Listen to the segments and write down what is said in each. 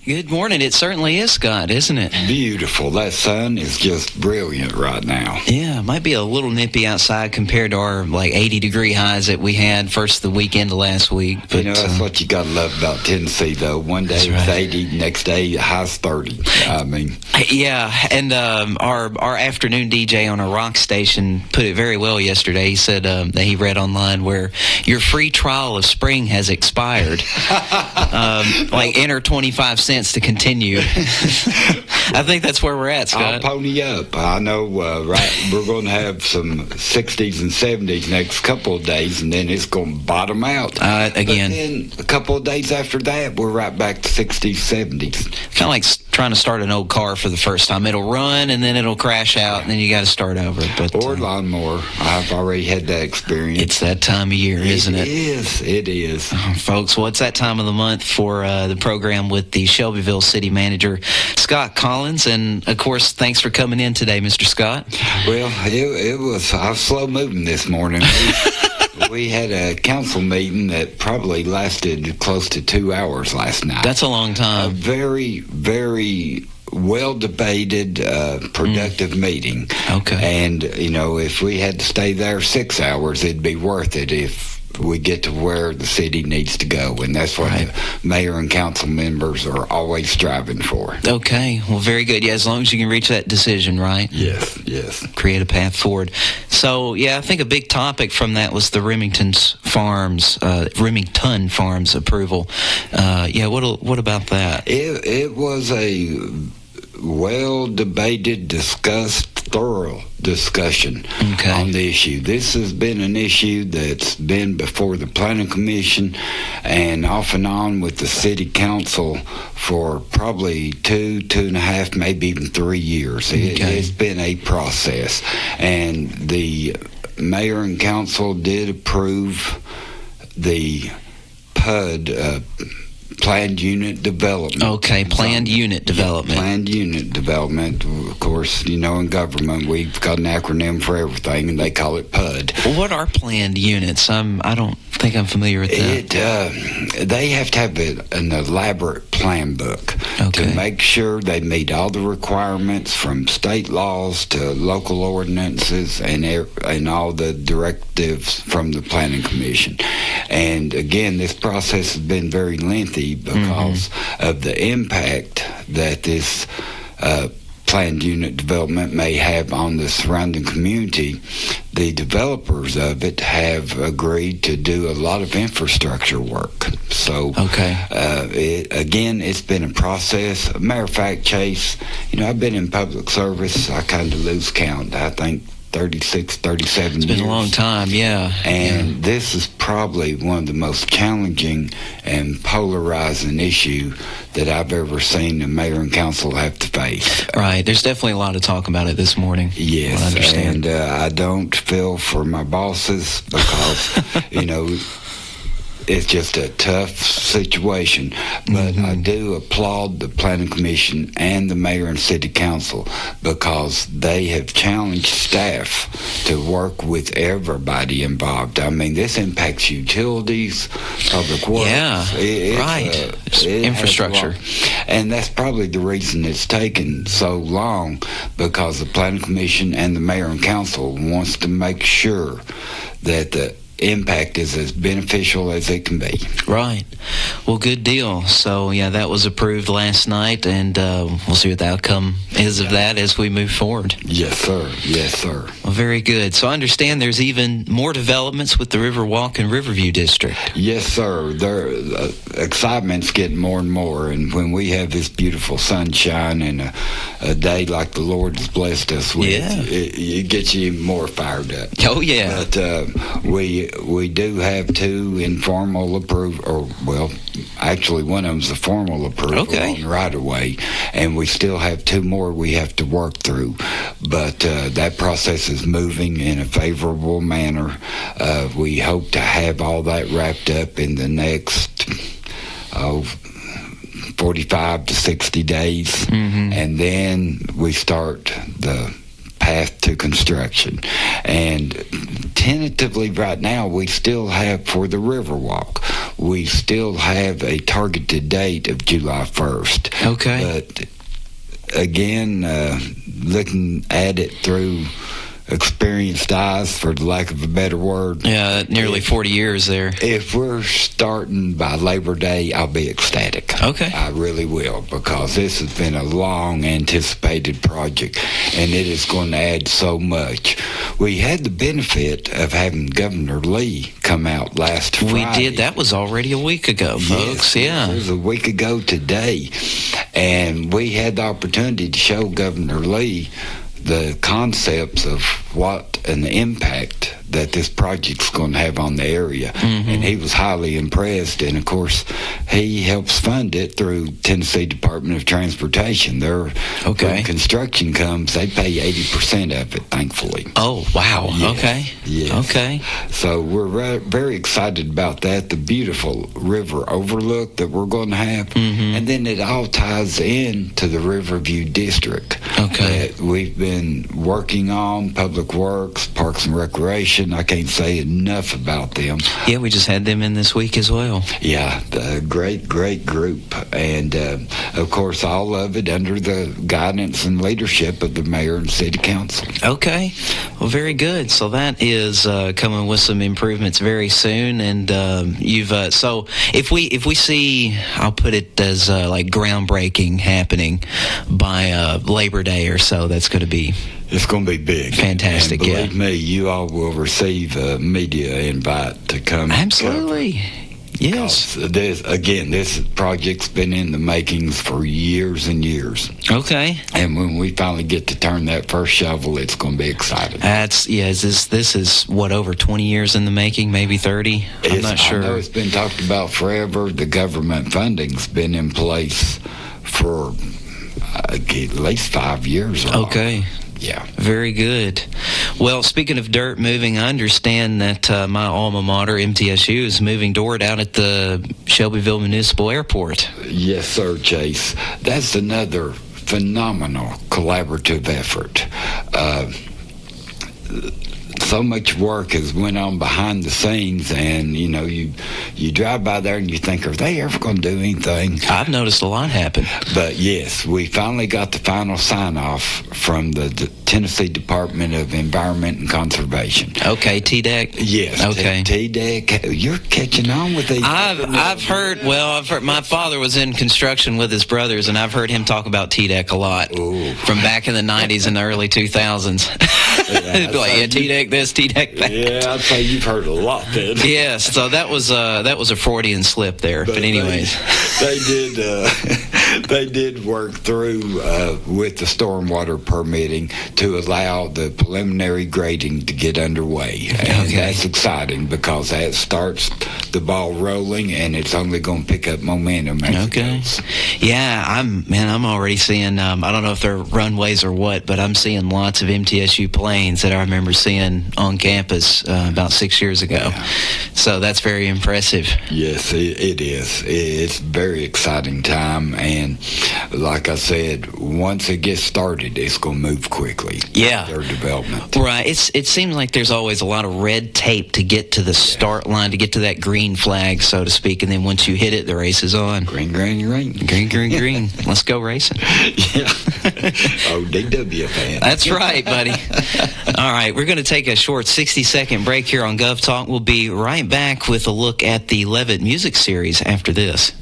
Good morning. It certainly is, Scott, isn't it? Beautiful. That sun is just brilliant right now. Yeah, it might be a little nippy outside compared to our 80-degree highs that we had first the weekend of last week. But, that's what you got to love about Tennessee, though. One day it's 80, next day high's 30. Yeah, and our afternoon DJ on a rock station put it very well yesterday. He said that he read online where your free trial of spring has expired. Enter 25 cents to continue. I think that's where we're at, Scott. I'll pony up. I know we're going to have some 60s and 70s next couple of days, and then it's going to bottom out. Again. But then a couple of days after that, we're right back to 60s, 70s. Kind of like trying to start an old car for the first time. It'll run, and then it'll crash out, and then you got to start over. Or lawnmower. I've already had that experience. It's that time of year, isn't it? It is. Folks, well, it's that time of the month for the program with the Shelbyville City Manager, Scott Collins. And, of course, thanks for coming in today, Mr. Scott. Well, I was slow moving this morning. We had a council meeting that probably lasted close to 2 hours last night. That's a long time. A very, very well-debated, productive meeting. Okay. And, if we had to stay there 6 hours, it'd be worth it if we get to where the city needs to go. And that's what the mayor and council members are always striving for. Okay. Well, very good. Yeah, as long as you can reach that decision, right? Yes. Create a path forward. So, I think a big topic from that was the Remington Farms approval. What about that? It was a well-debated, discussed, thorough discussion on the issue. This has been an issue that's been before the Planning Commission and off and on with the City Council for probably 2.5, maybe even 3 years. It's been a process. And the mayor and council did approve the PUD, Planned Unit Development. Okay, Planned Unit Development. Planned Unit Development. Of course, in government, we've got an acronym for everything, and they call it PUD. Well, what are planned units? I don't think I'm familiar with that. They have to have an elaborate plan book to make sure they meet all the requirements from state laws to local ordinances and all the directives from the Planning Commission. And again, this process has been very lengthy because of the impact that this planned unit development may have on the surrounding community. The developers of it have agreed to do a lot of infrastructure work. So, it's been a process. Matter of fact, Chase, I've been in public service. I kind of lose count. I think 36, 37 years. It's been a long time, yeah. And this is probably one of the most challenging and polarizing issue that I've ever seen the mayor and council have to face. Right. There's definitely a lot to talk about it this morning. Yes. I understand. And I don't feel for my bosses because, it's just a tough situation. But I do applaud the Planning Commission and the mayor and city council because they have challenged staff to work with everybody involved. I mean, this impacts utilities, public works. Yeah, infrastructure. And that's probably the reason it's taken so long, because the Planning Commission and the mayor and council wants to make sure that the impact is as beneficial as it can be. Right. Well, good deal. So, that was approved last night, and we'll see what the outcome is of that as we move forward. Yes, sir. Yes, sir. Well, very good. So I understand there's even more developments with the Riverwalk and Riverview District. Yes, sir. Excitement's getting more and more, and when we have this beautiful sunshine and a day like the Lord has blessed us with, it gets you even more fired up. Oh, yeah. But we do have two informal approval, or actually one of them's a formal approval on the right-of-way, and we still have two more we have to work through. But that process is moving in a favorable manner. We hope to have all that wrapped up in the next 45 to 60 days, and then we start the path to construction. And tentatively right now we still have, for the Riverwalk, we still have a targeted date of July 1st. Okay. But again, looking at it through experienced eyes, for the lack of a better word. Yeah, nearly 40 years there. If we're starting by Labor Day, I'll be ecstatic. Okay. I really will, because this has been a long anticipated project, and it is going to add so much. We had the benefit of having Governor Lee come out last Friday. We did. That was already a week ago, folks. Yes, yeah. It was a week ago today, and we had the opportunity to show Governor Lee the concepts of what and the impact that this project's going to have on the area. Mm-hmm. And he was highly impressed. And, of course, he helps fund it through Tennessee Department of Transportation. When construction comes, they pay 80% of it, thankfully. Oh, wow. Yes. Okay. Yes. Okay. So we're very excited about that, the beautiful river overlook that we're going to have. Mm-hmm. And then it all ties in to the Riverview District that we've been working on, Public Works, Parks and Recreation. I can't say enough about them. Yeah, we just had them in this week as well. Yeah, a great group. And, of course, all of it under the guidance and leadership of the mayor and city council. Okay. Well, very good. So that is coming with some improvements very soon. And so if we see, I'll put it as like groundbreaking happening by Labor Day or so, that's going to be... It's going to be big. Fantastic, and believe me, you all will receive a media invite to come. Absolutely. Yes. This project's been in the makings for years and years. Okay. And when we finally get to turn that first shovel, it's going to be exciting. This is what, over 20 years in the making, maybe 30? I'm not sure. I know it's been talked about forever. The government funding's been in place for at least 5 years. Okay. Yeah. Very good. Well, speaking of dirt moving, I understand that my alma mater, MTSU, is moving dirt out at the Shelbyville Municipal Airport. Yes, sir, Chase. That's another phenomenal collaborative effort. So much work has went on behind the scenes, and you drive by there and you think, are they ever going to do anything? I've noticed a lot happen. But yes, we finally got the final sign-off from the Tennessee Department of Environment and Conservation. Okay, TDEC? Yes. Okay. TDEC. You're catching on with these. I've heard my father was in construction with his brothers, and I've heard him talk about TDEC a lot. Ooh. From back in the 90s and the early 2000s. TDEC this, TDEC that. Yeah, I'd say you've heard a lot then. Yes, so that was a Freudian slip there. But anyways, they did work through with the stormwater permitting to allow the preliminary grading to get underway. And that's exciting, because that starts the ball rolling, and it's only going to pick up momentum as it goes. Yeah, I'm already seeing, I don't know if they're runways or what, but I'm seeing lots of MTSU planes that I remember seeing on campus about 6 years ago. Yeah. So that's very impressive. Yes, it is. It's a very exciting time, and like I said, once it gets started, it's going to move quickly. Yeah. Their development. Right. It seems like there's always a lot of red tape to get to the start line, to get to that green flag, so to speak, and then once you hit it, the race is on. Green, green, green. Green, green, green. Let's go racing. Yeah. DW fan. That's right, buddy. All right, we're going to take a short 60-second break here on Gov Talk. We'll be right back with a look at the LEVITT music series after this.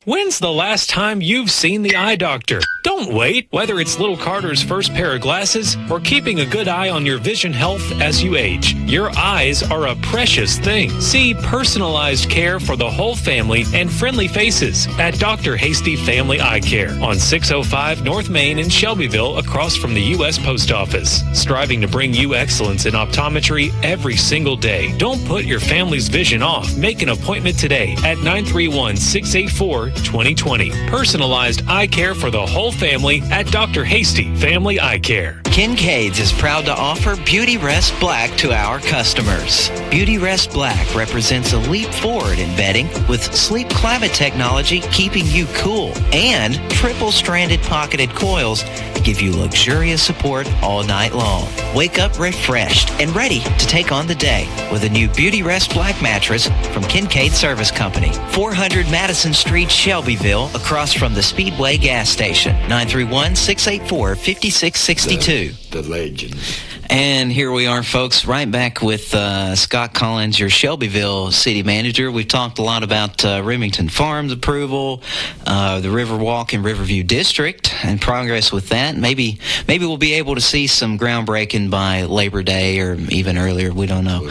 When's the last time you've seen the eye doctor? Don't wait. Whether it's little Carter's first pair of glasses or keeping a good eye on your vision health as you age, your eyes are a precious thing. See personalized care for the whole family and friendly faces at Dr. Hasty Family Eye Care on 605 North Main in Shelbyville, across from the U.S. Post Office. Striving to bring you excellence in optometry every single day. Don't put your family's vision off. Make an appointment today at 931-684-2020. Personalized eye care for the whole family at Dr. Hasty Family Eye Care. Kincaid's is proud to offer Beauty Rest Black to our customers. Beauty Rest Black represents a leap forward in bedding with sleep climate technology keeping you cool, and triple-stranded pocketed coils give you luxurious support all night long. Wake up refreshed and ready to take on the day with a new Beauty Rest Black mattress from Kincaid Service Company, 400 Madison Street, Shelbyville, across from the Speedway gas station, 931-684-5662. The legend. And here we are, folks, right back with Scott Collins, your Shelbyville city manager. We've talked a lot about Remington Farms approval, the Riverwalk and Riverview District, and progress with that. Maybe we'll be able to see some groundbreaking by Labor Day or even earlier. We don't know.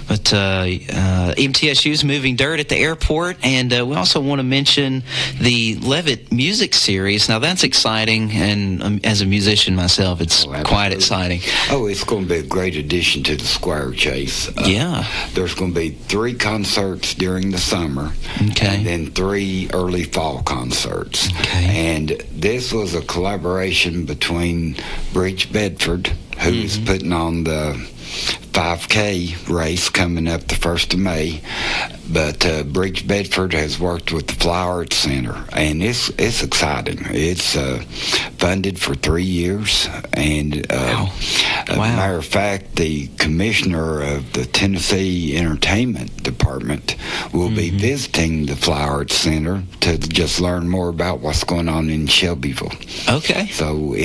But MTSU's moving dirt at the airport, and we also want to mention the LEVITT music series. Now, that's exciting, and as a musician myself, it's quite exciting. Oh, it's going to be a great addition to the Square Chase. Yeah. There's going to be 3 concerts during the summer, and then 3 early fall concerts. And this was a collaboration between Bridge Bedford, who is putting on the 5K race coming up the 1st of May, but Bridge Bedford has worked with the Flower Arts Center, and it's exciting. It's funded for 3 years, and as a matter of fact, the commissioner of the Tennessee Entertainment Department will be visiting the Flower Arts Center to just learn more about what's going on in Shelbyville. Okay. So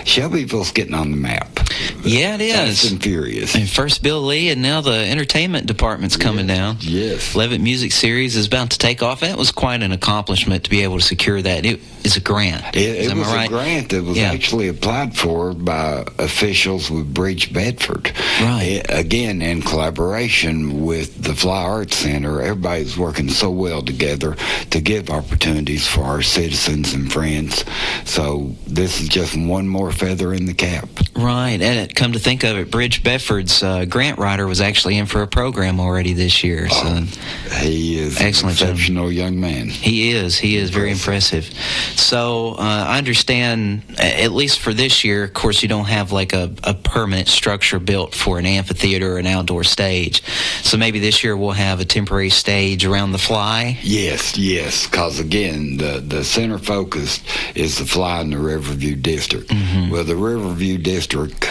Shelbyville's getting on the map. Yeah, it is. Fast and furious. And first Bill Lee, and now the entertainment department's coming down. Yes. LEVITT Music Series is about to take off. That was quite an accomplishment to be able to secure that. It is a grant. It was a grant that was actually applied for by officials with Bridge Bedford. Right. Again, in collaboration with the Flower Arts Center, everybody's working so well together to give opportunities for our citizens and friends. So this is just one more feather in the cap. Right. And come to think of it, Bridge Bedford's grant writer was actually in for a program already this year. So he is excellent, an exceptional young man. He is very impressive. So I understand, at least for this year, of course, you don't have like a permanent structure built for an amphitheater or an outdoor stage. So maybe this year we'll have a temporary stage around the Fly? Yes, because again, the center focus is the Fly in the Riverview District. Well, the Riverview District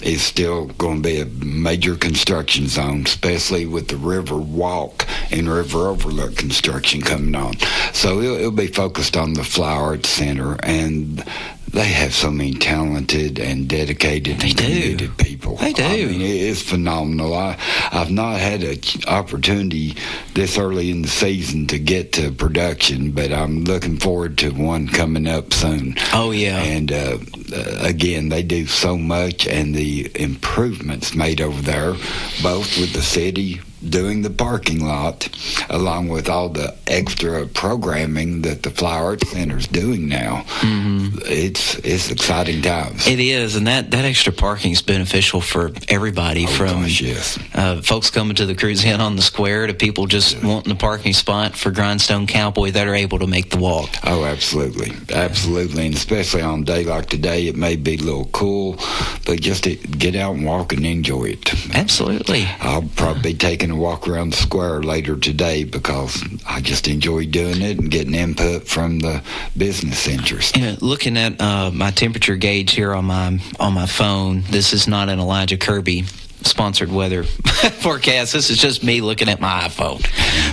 is still going to be a major construction zone, especially with the River Walk and River Overlook construction coming on. So it'll be focused on the Flower Arts Center, and they have so many talented and dedicated and committed people. They do. I mean, it's phenomenal. I've not had an opportunity this early in the season to get to production, but I'm looking forward to one coming up soon. Oh, yeah. And again, they do so much, and the improvements made over there, both with the city doing the parking lot, along with all the extra programming that the Flower Arts Center is doing now. It's exciting times. It is, and that extra parking is beneficial for everybody, folks coming to the Cruise Inn on the Square to people just wanting a parking spot for Grindstone Cowboy that are able to make the walk. Oh, absolutely. And especially on a day like today, it may be a little cool, but just to get out and walk and enjoy it. Absolutely. I'll probably be taking a walk around the square later today because I just enjoy doing it and getting input from the business interest. Looking at my temperature gauge here on my phone, this is not an Elijah Kirby sponsored weather forecast. This is just me looking at my iPhone.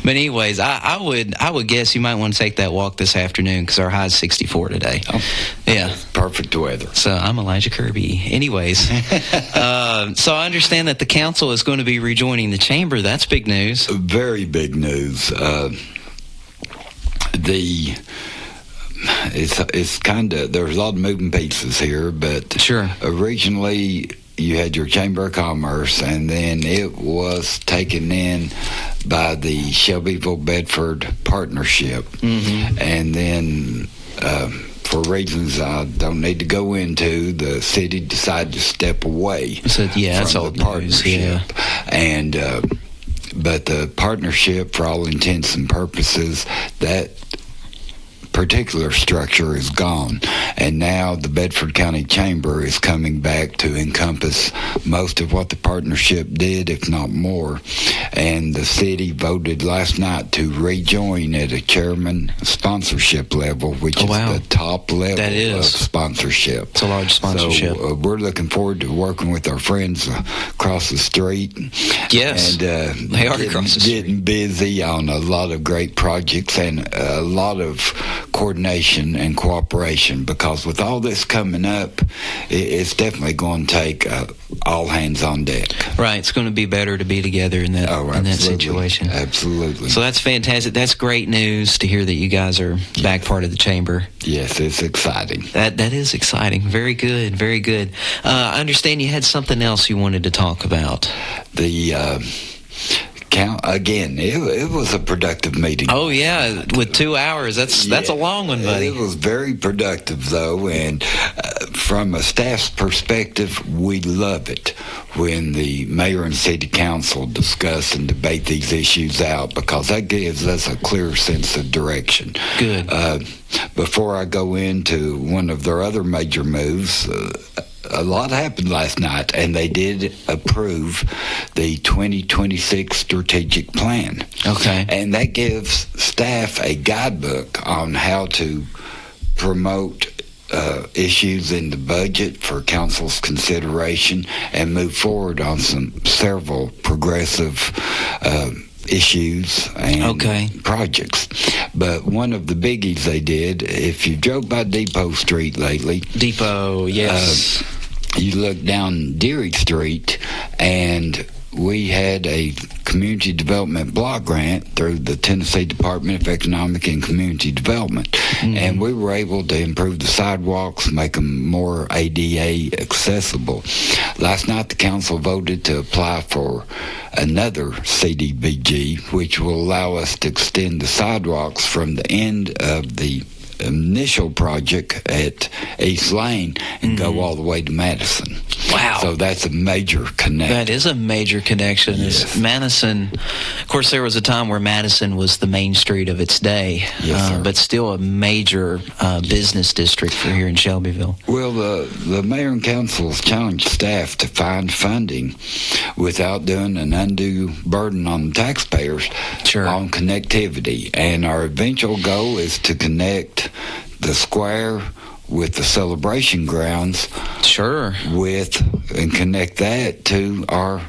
But anyways, I would guess you might want to take that walk this afternoon because our high is 64 today. Oh, yeah, perfect weather. So I'm Elijah Kirby. Anyways, so I understand that the council is going to be rejoining the chamber. That's big news. Very big news. It's kind of, there's a lot of moving pieces here, but originally you had your Chamber of Commerce, and then it was taken in by the Shelbyville-Bedford Partnership. And then for reasons I don't need to go into, the city decided to step away from the partnership. And but the partnership, for all intents and purposes, that particular structure is gone, and now the Bedford County Chamber is coming back to encompass most of what the partnership did, if not more. And the city voted last night to rejoin at a chairman sponsorship level, which is the top level of sponsorship. It's a large sponsorship. So we're looking forward to working with our friends across the street. Yes, and they are across the street. Getting busy on a lot of great projects and a lot of coordination and cooperation, because with all this coming up, it's definitely going to take all hands on deck. Right, it's going to be better to be together in that situation. Absolutely. So that's fantastic. That's great news to hear that you guys are back part of the chamber. Yes, it's exciting. That is exciting. Very good, very good. I understand you had something else you wanted to talk about. The again, it was a productive meeting. Oh yeah, with 2 hours. That's a long one, buddy. It was very productive, though, and from a staff's perspective, we love it when the mayor and city council discuss and debate these issues out, because that gives us a clear sense of direction. Good. Before I go into one of their other major moves, a lot happened last night, and they did approve the 2026 strategic plan. Okay. And that gives staff a guidebook on how to promote issues in the budget for council's consideration and move forward on several progressive issues and projects. But one of the biggies they did, if you drove by Depot Street lately, yes, you look down Deary Street, and we had a community development block grant through the Tennessee Department of Economic and Community Development. Mm-hmm. And we were able to improve the sidewalks, make them more ADA accessible. Last night, the council voted to apply for another CDBG, which will allow us to extend the sidewalks from the end of the initial project at East Lane and go all the way to Madison. Wow. So that's a major connection. That is a major connection. Yes. Madison, of course, there was a time where Madison was the main street of its day, but still a major business district for here in Shelbyville. Well, the mayor and council has challenged staff to find funding without doing an undue burden on the taxpayers on connectivity. And our eventual goal is to connect the square with the celebration grounds, and connect that to our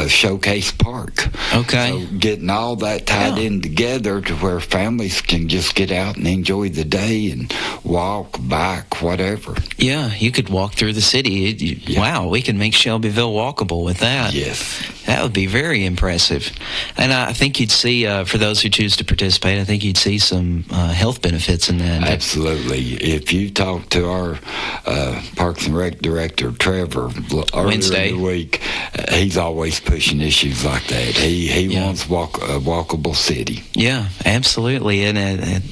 showcase park. Okay. So getting all that tied in together to where families can just get out and enjoy the day and walk, bike, whatever. Yeah, you could walk through the city. Wow, we can make Shelbyville walkable with that. Yes. That would be very impressive. And I think you'd see, for those who choose to participate, I think you'd see some health benefits in that. Absolutely. If you talk to our Parks and Rec director, Trevor, Wednesday in the week, he's always pushing issues like that. He wants a walkable city. Yeah, absolutely. And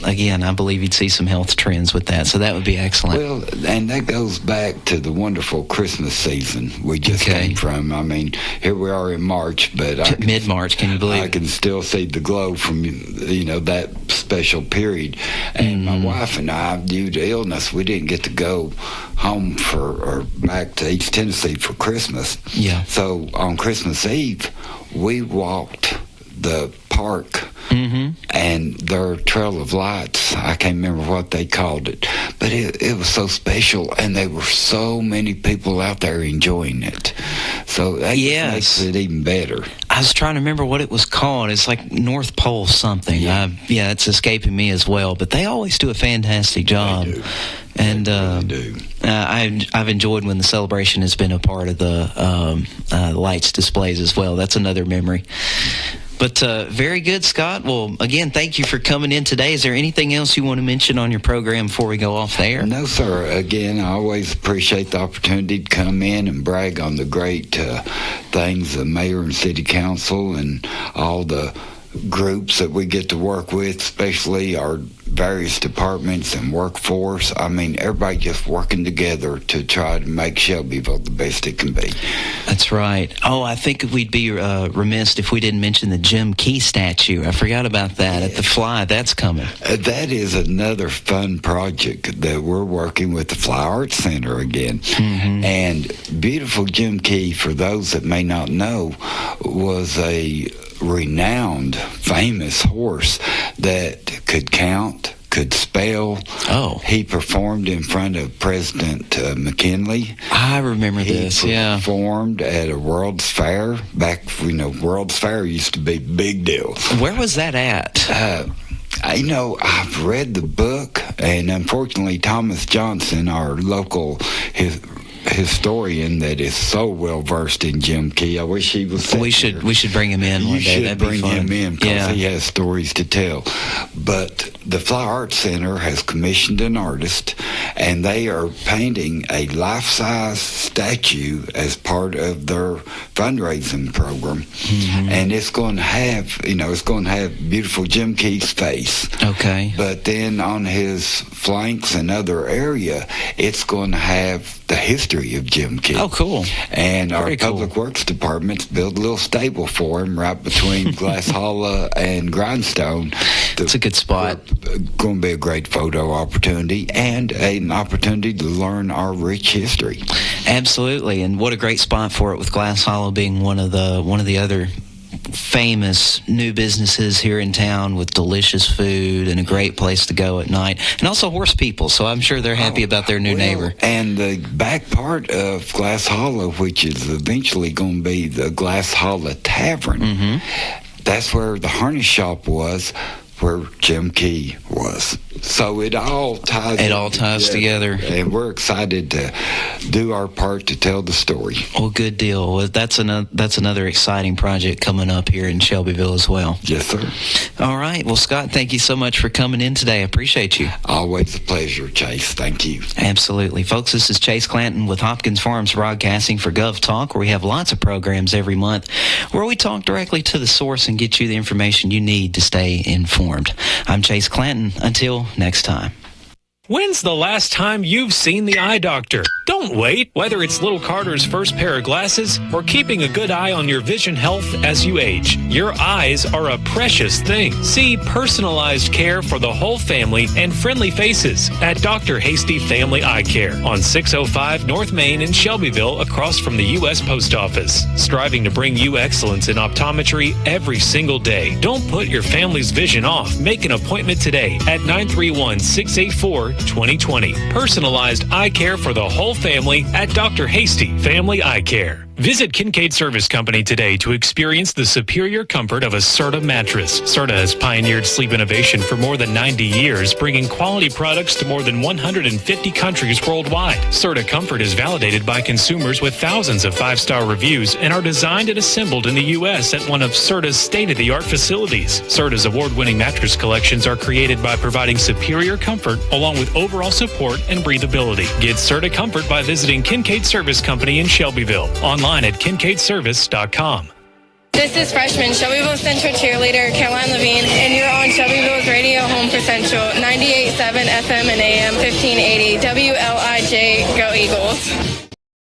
again, I believe you'd see some health trends with that. So that would be excellent. Well, and that goes back to the wonderful Christmas season we just came from. I mean, here we are in March, but mid-March, can you believe? I can still see the glow from that special period. And my wife and I, due to illness, we didn't get to go home or back to East Tennessee for Christmas. Yeah. So on Christmas Eve, we walked the park and their trail of lights. I can't remember what they called it, but it was so special, and there were so many people out there enjoying it. So that makes it even better. I was trying to remember what it was called. It's like North Pole something. It's escaping me as well. But they always do a fantastic job. They do. And they do. I've enjoyed when the celebration has been a part of the lights displays as well. That's another memory. But very good, Scott. Well, again, thank you for coming in today. Is there anything else you want to mention on your program before we go off the air? No, sir. Again, I always appreciate the opportunity to come in and brag on the great things the mayor and city council and all the groups that we get to work with, especially our various departments and workforce. I mean, everybody just working together to try to make Shelbyville the best it can be. That's right. Oh, I think we'd be remiss if we didn't mention the Jim Key statue. I forgot about that at the Fly. That's coming. That is another fun project that we're working with the Fly Arts Center again. Mm-hmm. And beautiful Jim Key, for those that may not know, was a renowned, famous horse that could count, could spell. Oh. He performed in front of President McKinley. I remember this, yeah. He performed at a World's Fair. Back, World's Fair used to be a big deal. Where was that at? I've read the book, and unfortunately Thomas Johnson, our local historian that is so well versed in Jim Key. I wish he was. We should bring him in one day. That'd be fun. Him in because he has stories to tell. But the Fly Arts Center has commissioned an artist, and they are painting a life-size statue as part of their fundraising program. Mm-hmm. And it's going to have, beautiful Jim Key's face. Okay. But then on his flanks and other area, it's going to have the history of Jim Key. Oh, cool. And our Public Works Department's built a little stable for him right between Glass Hollow and Grindstone. It's a good spot. Going to be a great photo opportunity and an opportunity to learn our rich history. Absolutely, and what a great spot for it, with Glass Hollow being one of the other famous new businesses here in town with delicious food and a great place to go at night, and also horse people, so I'm sure they're happy about their new neighbor. And the back part of Glass Hollow, which is eventually going to be the Glass Hollow Tavern, that's where the harness shop was, where Jim Key was. So it all ties together. And we're excited to do our part to tell the story. Well, good deal. Well, that's another exciting project coming up here in Shelbyville as well. Yes, sir. All right. Well, Scott, thank you so much for coming in today. I appreciate you. Always a pleasure, Chase. Thank you. Absolutely. Folks, this is Chase Clanton with Hopkins Farms Broadcasting for Gov Talk, where we have lots of programs every month where we talk directly to the source and get you the information you need to stay informed. I'm Chase Clanton. Until next time. When's the last time you've seen the eye doctor? Don't wait. Whether it's little Carter's first pair of glasses or keeping a good eye on your vision health as you age, your eyes are a precious thing. See personalized care for the whole family and friendly faces at Dr. Hasty Family Eye Care on 605 North Main in Shelbyville, across from the U.S. Post Office. Striving to bring you excellence in optometry every single day. Don't put your family's vision off. Make an appointment today at 931-684-2020. Personalized eye care for the whole family at Dr. Hasty Family Eye Care. Visit Kincaid Service Company today to experience the superior comfort of a Serta mattress. Serta has pioneered sleep innovation for more than 90 years, bringing quality products to more than 150 countries worldwide. Serta Comfort is validated by consumers with thousands of 5-star reviews and are designed and assembled in the U.S. at one of Serta's state-of-the-art facilities. Serta's award-winning mattress collections are created by providing superior comfort along with overall support and breathability. Get Serta Comfort by visiting Kincaid Service Company in Shelbyville. Online at kincaidservice.com. This is freshman Shelbyville Central cheerleader Caroline Levine, and you're on Shelbyville's radio home for Central, 98.7 FM and AM, 1580 WLIJ. Go Eagles.